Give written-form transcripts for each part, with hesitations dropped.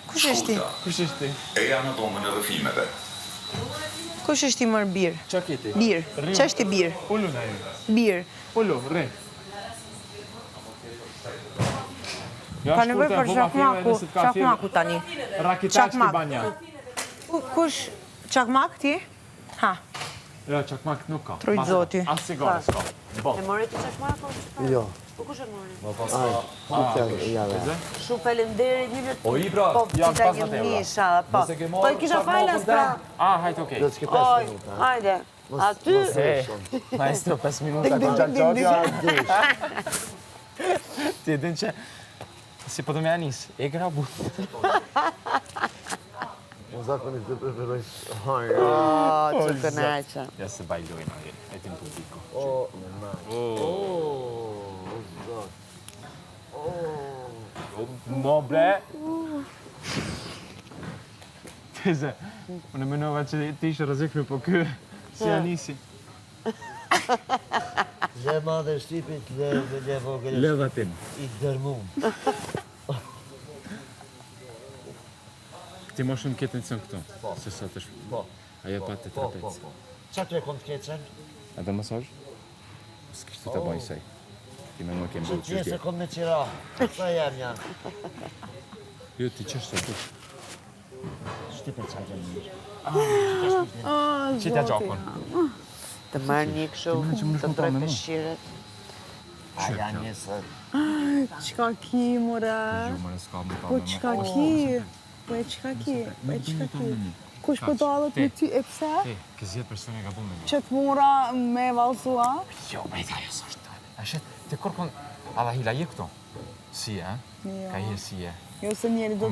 Kush është ti? Kush është ti? Eja në dhomën e rrëfimeve. Kush është ti mërë birë? Qa keti? Birë. Qa është ti birë? Ullu në e. Birë. Ullu, rre. Ka nevoj për çakmaku tani. Rakitaçki banja. Kush? Çakmak ti? Ha. Jo, çakmak nuk ka. Trujt zoti. As sigare s'ka. E mori ti çakmakun? Jo. Po kush e mori? Shumë Faleminderit, një O i pra, jam pas atë. Po. Po i kisha falas pra. Hajt, okej. Do të shkë 5 minuta. Hajde. Aty. Maestro, 5 minuta kon gjatë. Ti e din që si po të me anis, e grabu. Unë zakonisht të preferoj hajë. Që kënaqja. Ja se bajlojnë aje, e ti në publiko. Mo bre. Teze, unë menova që ti ishë rëzikme, po kë si anisi. Zhe madhe shtipit dhe vogël. Lëvatim. I dërmum. Ti më shumë këtë nësën këto, se sot është... Po. Ajo pa të trapec. Qa të rekon të keqen? Edhe masaj? S'kishtë të baj saj. Ti me më kemë Që bërë tje se kom me qira. Sa jem janë? Jo, ti qështë të tush? Shtipe qa gjenë mirë. Qita gjakon. Të marrë një këshu, të troj peshqiret. A janë njësër. Qka ki, mora? Jo, më s'ka më Po qka ki? Po e qka ki? Kush po dalët me ty, e pse? Ti, këzjet persone ka bu me një. Që të mora me valsua? Jo, me ta jo s'është të. A shet, ti kërkon... Alla hila je këto? Si, e? Ka je si, e? Jo se njeri do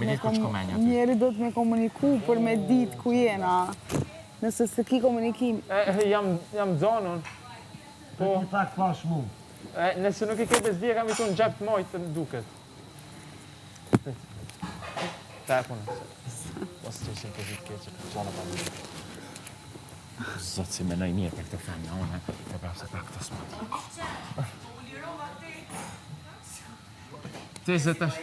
të me komuniku për me ditë ku jena. Nëse se ki komunikim. Jam zonën. Po një pak pash mu. Nëse nuk i ke bezdia, kam i tonë gjepë mojtë të duket. Ta e punë. Ose që ishin këtë vitë keqë, këtë qana pa një. Zotë si menoj mirë për këtë femja, unë e prapë se për këtë smati. Teze tash.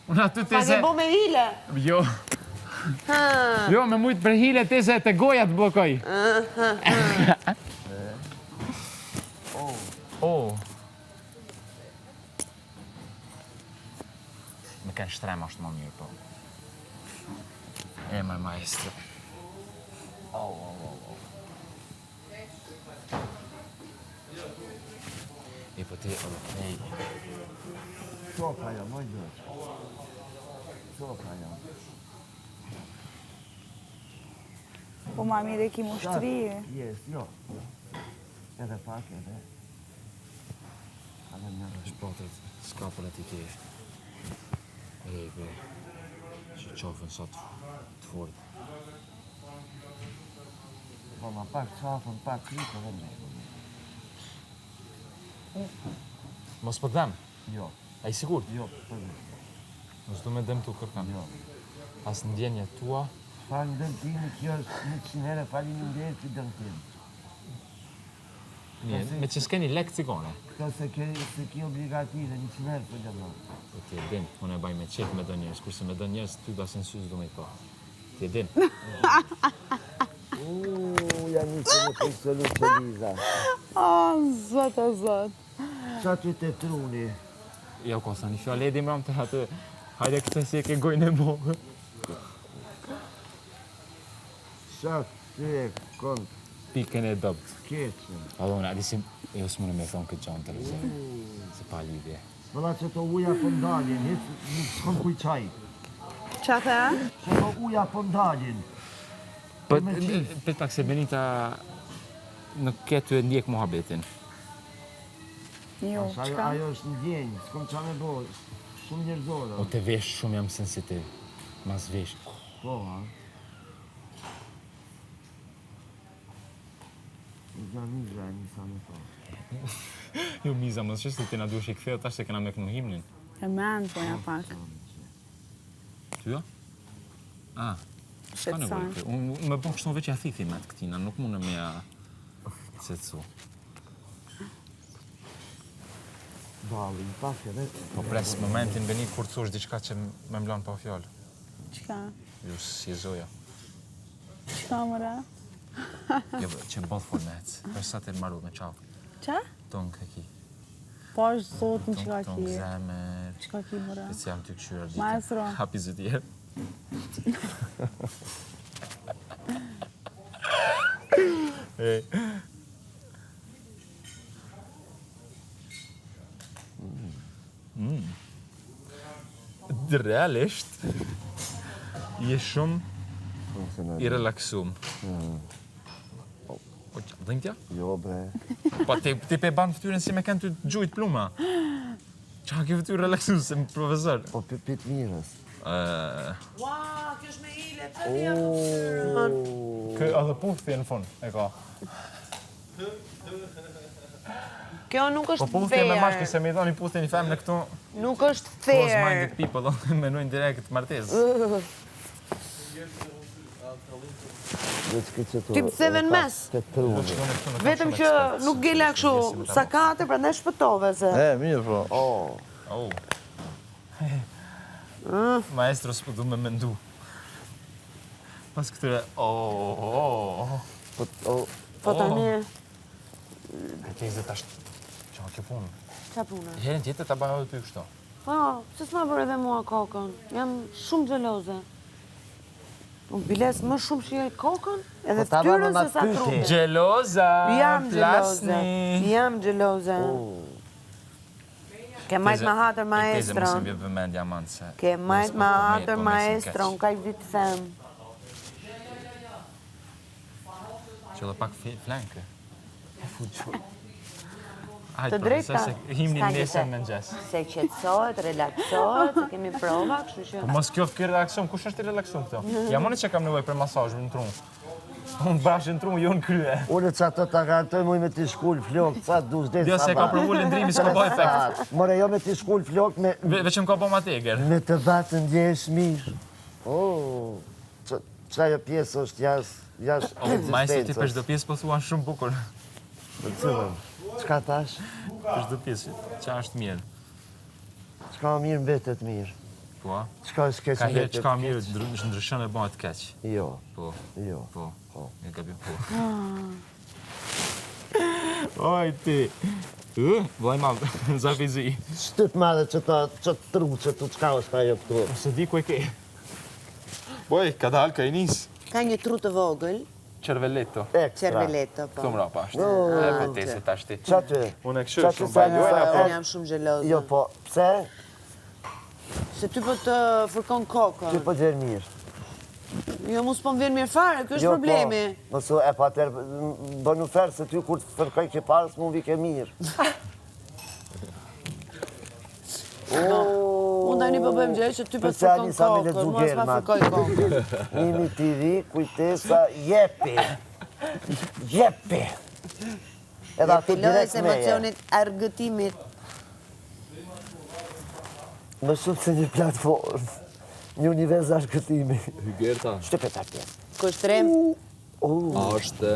Unë aty teze... Pa ke bo me hile? Jo. Jo, me mujtë për hile teze të goja të bëkoj. Me kanë shtrem ashtë më mirë, po. E, më maestro. E, po ti, ej. Qoka jam, oj gjërë. Qoka jam. Po ma mire ki mushtri. Jes, jo. Edhe pak, edhe. Edhe një rështë. Shpatët, skapër ati ke. E, be. Që qofën sot të fort. Po ma pak qafën, pak kripë edhe me. Mos për dhem? Jo. A i sigur? Jo, për dhe. Mos du me dhem të kërkan? Jo. As në ndjenje tua? Falë dëm timi, kjo është 100 herë, falë një ndjerë që dëm tim. Mirë, me që s'keni lek cigone? Këto se ki obligative, 100 herë për dëmë. Po ti e din, unë e baj me qef me do njërës, kurse me do njërës ty da se në sysë du me i po. Ti e din. Janë një që në pëjsolu që Liza. Zot, o zot. Qa që të truni? Jo, ko, sa një fjallë edhi mram të atë. Hajde këtë si e ke gojnë e mohë. Qa që e kënd Pikën e dobt. keqen? Adone, adi si, jo s'mune me thonë këtë gjanë të rëzë. Se pa lidhje. Vëlla që të uja për ndaljen, hitë nuk s'kom kuj qaj. Qa the? Që të uja për ndaljen. Pet pak se Benita nuk ketë e ndjek muhabetin. Jo, qka? Ajo është në djenjë, s'kom qa me bo, shumë njërzore. O të vesh shumë jam sensitiv. Mas vesh. Po, ha? Miza, njësa me po. Jo, Miza, mos që se ti na duesh i ktheo tash se kena me kënu himnin. E men, po ja pak. Ty jo? Ah, s'ka nevojë. Unë me bon kështu veç ja thithi me të këtina, nuk mune me ja cetsu. Dalin, pak edhe... Po pres momentin Beni kur thush diçka që me mlon pa fjallë. Qka? Ju si zoja. Qka mëra? Jo, që më bëllë folë me hecë. Për sa të marru me qavë. Qa? Tonë këki. Po është zotën qka Tonë ki. zemër. Qka ki mëra? Që jam të këqyra ditë. Maestro. Hapi zëtjerë. Realisht, je shumë i relaksum. O, dhënë tja? Jo, bre. Po, ti pe banë fëtyrën si me kënë të gjujt pluma. Qa ke fëtyrë relaksum se më profesor? Po pit mirës. Ua, kjo është me hile, të Kë edhe puthje në fund, e ka. Kjo nuk Po është puthje me mashkë fair. se me i dhoni puthje një femë në këtu. Nuk është Close-minded fair. people, menojnë direkt martesë. Ti pse ve në mes? Vetëm që nuk gela kështu sakate, prandaj shpëtove se. Mirë, po. Maestro s'po du me mendu. Pas këtyre, Po tani, E ke izet ashtë, që ma ke punë. qa puna? Herën tjetër ta bëjë ty kështu. Po, pse s'ma bërë edhe mua kokën? Jam shumë xheloze. Unë biles më shumë shijoj kokën edhe ta ftyrën bëmë se sa aty, trupin. Gjeloza, Jam xheloze. plasni. Jam xheloze. Ke majt ma hatër Teze, mos maestron. më vjen vëmendja manë se... Ke majt ma po hatër maestron, ka i ditë them. Që dhe pak flankë. Të drejta. Se himni s'ka nesër gjë me nxes. Se qetësohet, relaksohet, se kemi prova, kështu që... Po mos kjo këj relaksum, kush është i relaksum këto? Ja moni që kam nevoj për masazh në trumë. Unë bashkë në trumë, jo në krye. Unë që ato ta garantoj muj me t'i shkull flok, ca dush dhe Jo se ka përvu lëndrimi, s'ka bo efekt. More, jo me t'i shkull flok me Veçëm ka bo ma teger. të batën ndjesh mirë. Qa jo pjesë është jashtë Majse ti për ekzistencës. çdo pjesë po thuan shumë bukur. Për cilën? Qka tash? Për çdo pjesë, qa është mirë. Qka mirë mbetet mirë. Po, Qka është keq ka herë mbetet çka mirë ndryshon e bëhet keq. Jo, Po, jo. po, e gabim po. Oj ti. Vllai madh, zafizi. Shtyp madhe që të tru që të qka është ajo këtu. Se di ku e ke. Boj, ka dalë, ka i nisë. Ka një tru të vogël, Cervelletto. Ekstra. cerveleto, po. Këto mrapa është. E për te se tashti. Qa ty? Unë e këshu Qa shumë ty bajlojnë, apo? Unë jam shumë xheloze. Jo, po, pse? Se ty po të fërkon kokën. Ty po gjerë mirë. Jo, mu s'po më vjen mirë fare, kjo është problemi. Po, mësu e pa tërë, bënu ferë se ty kur të fërkoj ke parës, mu vi ke mirë. Unë tani po bëjmë gjë që ty po të Përse fërkon Anisa me kokën, ledzu mua s'ma Germat. fërkoj kokën. Nimi TV, kujtesa, jepi. Jepi. Edhe ato Fillojës direkt meje. emocionit argëtimit. Më shumë se një platformë. Një univers argëtimi. Gerta, Shtypet atje. Kushtrem, a është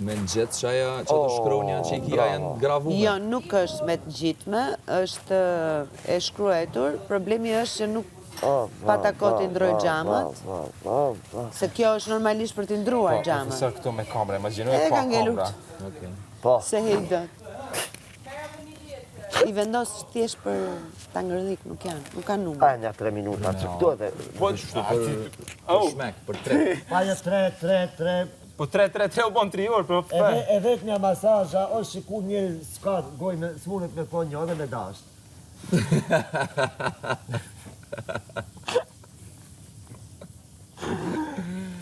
me në gjithë që aja që të shkronja që i kia janë gravume? jo, nuk është me të gjitme, është e shkruetur. Problemi është që nuk pata kohë t'i ndroj xhamët, se kjo është normalisht për t'i ndruar xhamët. Profesor këtu me kamera, imagjinoj E pa ka ngelur. kamera. Po, Se hej dot. I vendos thjesht për ta ngërdik, nuk kanë numër. pa nja 3 minuta, që këtu edhe. Po, Për shmek, për tre. Pa një 3. po 3 u bon 3 orë, për fe. E vetë një masazha, është shiku një s'ka goj me s'munët me po një edhe me dasht.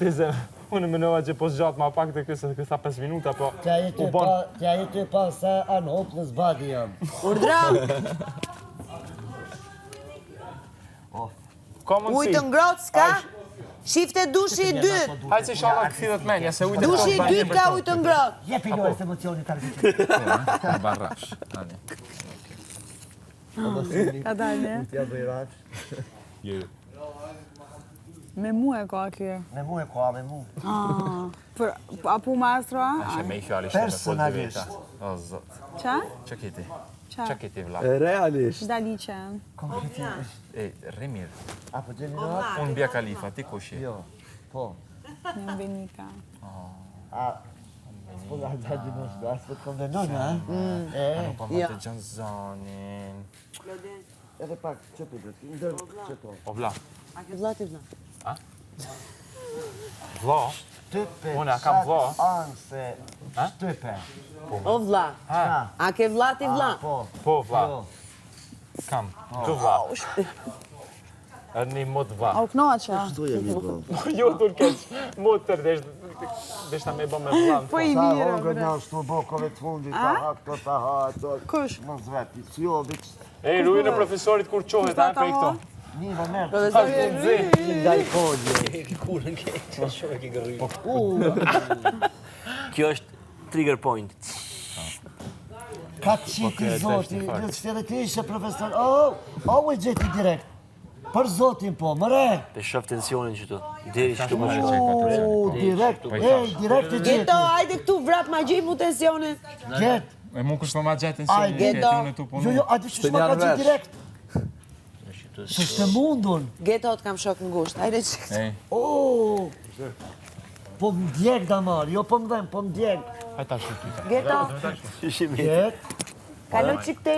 Teze, unë mënova që po zgjatë ma pak të kësa 5 minuta, po Tja u bon. jetë pa se anë hoplës badi jam. Urdra, Ka mundësi. ujtë ngrotë s'ka, shifte dushi i dytë. Hajtë që shala këthidhet menja, se ujtë Dushi i dytë ka ujtë ngrotë. Jepi lojës emocionit argëtimit. Barrash, tani. Ka dalë, Tja bëjrat. me mu e ka kjo. Me mu e ka, me mu. Apo maestro, a? Ashe me i fjali shumë me folë të Personalisht. veta. O, zot. Qa? Që kiti? Qa keti vla? Realisht. Daliqe. E, Remir, Apo Gjelinat? unë bja Kalifa, ti kush je? Jo, po. Në Benika. Po nga gjadi mos, asë të kom dhe nona, Nuk po më të gjanë zonin. edhe pak, që të dhe, ndër, që to. O vla, A ke vlla ti vlla? vla, Shtype, Unë, a kam vlla? Anse, shtype. O vlla. A ke vlla ti vlla? Po, po vla, jo. kam, du vla. E një mot vla. A u knoqa? Shtu jemi, po. Jo, turkeq, motër, deshta me bë me vlan. Po i Sa mirë, hongër bre. nga shtu bokove të fundit, ta ha këto, ta ha ato. Kush? Mos veti, si jo, vik, E, rujë në profesorit kur qohet, ta prej këto. një më merë. Profesor, Një daj kodje. Kjo është trigger point. Ka qiti zoti, në sfere ti ishe profesor. O, e gjeti direkt. Për zotin po, mëre. Pe shoh tensionin që tu. Deri që tu më Që shoh. ka të qenë. Direkt, direkt e gjeti. Geto, hajde këtu vrap ma gjej mu tensionin. Get, E mu kush po ma gjetin Aj, si Geto. unë tu jo, punu. jo, ati që shma ka qiti direkt. Së shte mundun. Geto të kam shok në gusht, hajde që Ej, O, po më djek damar, jo po më dhem, po më djek. hajta shtu ty. Geto, Get, kalo qik te.